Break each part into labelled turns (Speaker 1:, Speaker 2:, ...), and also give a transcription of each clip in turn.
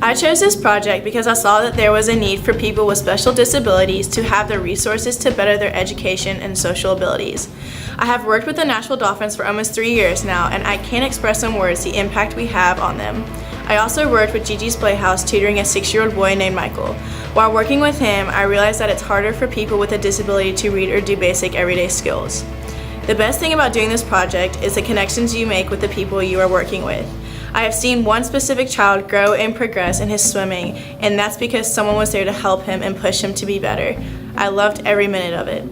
Speaker 1: I chose this project because I saw that there was a need for people with special disabilities to have the resources to better their education and social abilities. I have worked with the Nashville Dolphins for almost 3 years now, and I can't express in words the impact we have on them. I also worked with Gigi's Playhouse tutoring a 6-year-old boy named Michael. While working with him, I realized that it's harder for people with a disability to read or do basic everyday skills. The best thing about doing this project is the connections you make with the people you are working with. I have seen one specific child grow and progress in his swimming, and that's because someone was there to help him and push him to be better. I loved every minute of it.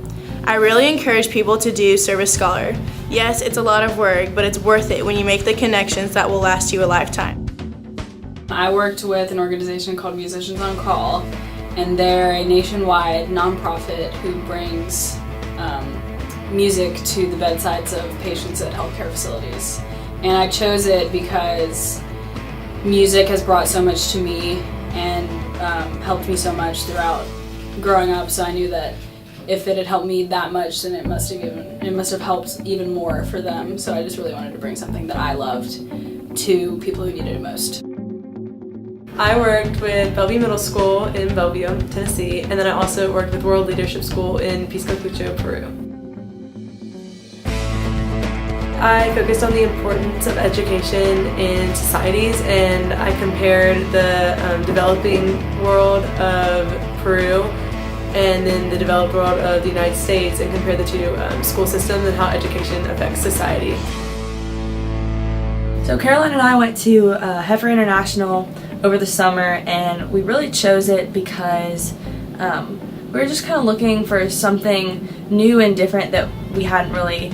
Speaker 1: I really encourage people to do Service Scholar. Yes, it's a lot of work, but it's worth it when you make the connections that will last you a lifetime.
Speaker 2: I worked with an organization called Musicians on Call, and they're a nationwide nonprofit who brings music to the bedsides of patients at healthcare facilities. And I chose it because music has brought so much to me and helped me so much throughout growing up, so I knew that if it had helped me that much, then it must have helped even more for them. So I just really wanted to bring something that I loved to people who needed it most.
Speaker 3: I worked with Bellevue Middle School in Bellevue, Tennessee, and then I also worked with World Leadership School in Pisco Cucho, Peru. I focused on the importance of education in societies, and I compared the developing world of Peru and then the developed world of the United States, and compared the two school systems and how education affects society.
Speaker 4: So Caroline and I went to Heifer International over the summer, and we really chose it because we were just kind of looking for something new and different that we hadn't really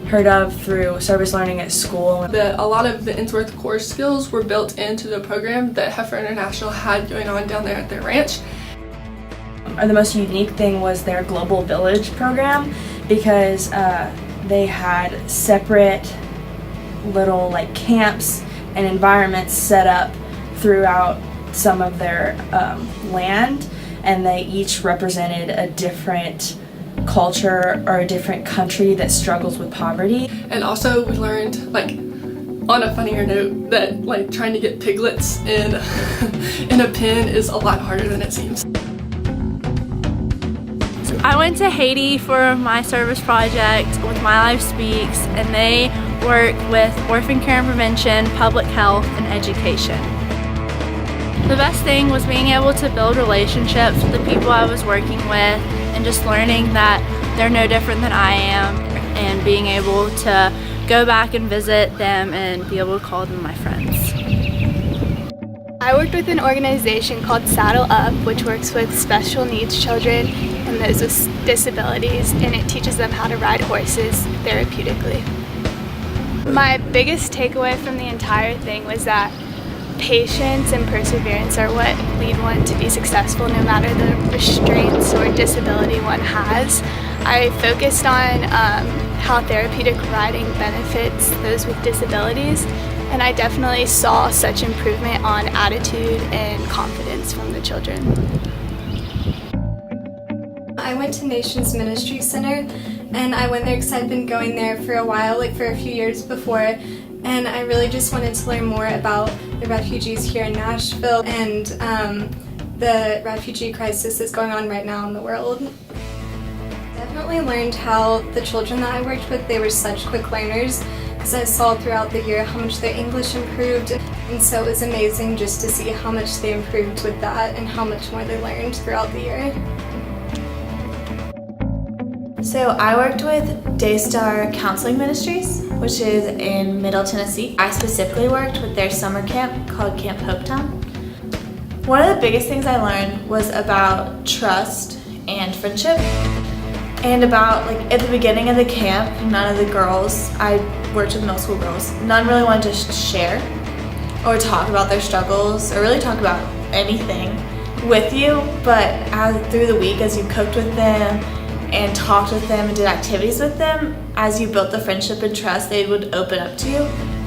Speaker 4: heard of through service learning at school.
Speaker 5: A lot of the Ensworth core skills were built into the program that Heifer International had going on down there at their ranch.
Speaker 4: The most unique thing was their Global Village program, because they had separate little camps and environments set up throughout some of their land, and they each represented a different culture or a different country that struggles with poverty.
Speaker 5: And also we learned, on a funnier note, that trying to get piglets in in a pen is a lot harder than it seems.
Speaker 1: I went to Haiti for my service project with My Life Speaks, and they work with orphan care and prevention, public health, and education. The best thing was being able to build relationships with the people I was working with, and just learning that they're no different than I am, and being able to go back and visit them and be able to call them my friends.
Speaker 6: I worked with an organization called Saddle Up, which works with special needs children and those with disabilities, and it teaches them how to ride horses therapeutically. My biggest takeaway from the entire thing was that patience and perseverance are what lead one to be successful no matter the restraints or disability one has. I focused on how therapeutic riding benefits those with disabilities, and I definitely saw such improvement on attitude and confidence from the children.
Speaker 7: I went to Nations Ministry Center, and I went there because I'd been going there for a while, for a few years before, and I really just wanted to learn more about the refugees here in Nashville and the refugee crisis that's going on right now in the world. Definitely learned how the children that I worked with, they were such quick learners, because I saw throughout the year how much their English improved, and so it was amazing just to see how much they improved with that and how much more they learned throughout the year.
Speaker 8: So I worked with Daystar Counseling Ministries, which is in Middle Tennessee. I specifically worked with their summer camp called Camp Hopetown. One of the biggest things I learned was about trust and friendship, and about at the beginning of the camp, none of the girls, I worked with middle school girls, none really wanted to share or talk about their struggles or really talk about anything with you, but through the week, as you cooked with them and talked with them and did activities with them, as you built the friendship and trust, they would open up to you,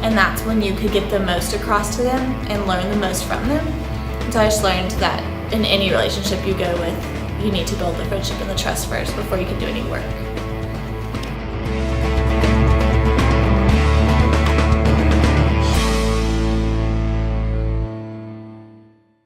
Speaker 8: and that's when you could get the most across to them and learn the most from them. And so I just learned that in any relationship you go with, you need to build the friendship and the trust first before you can do any work.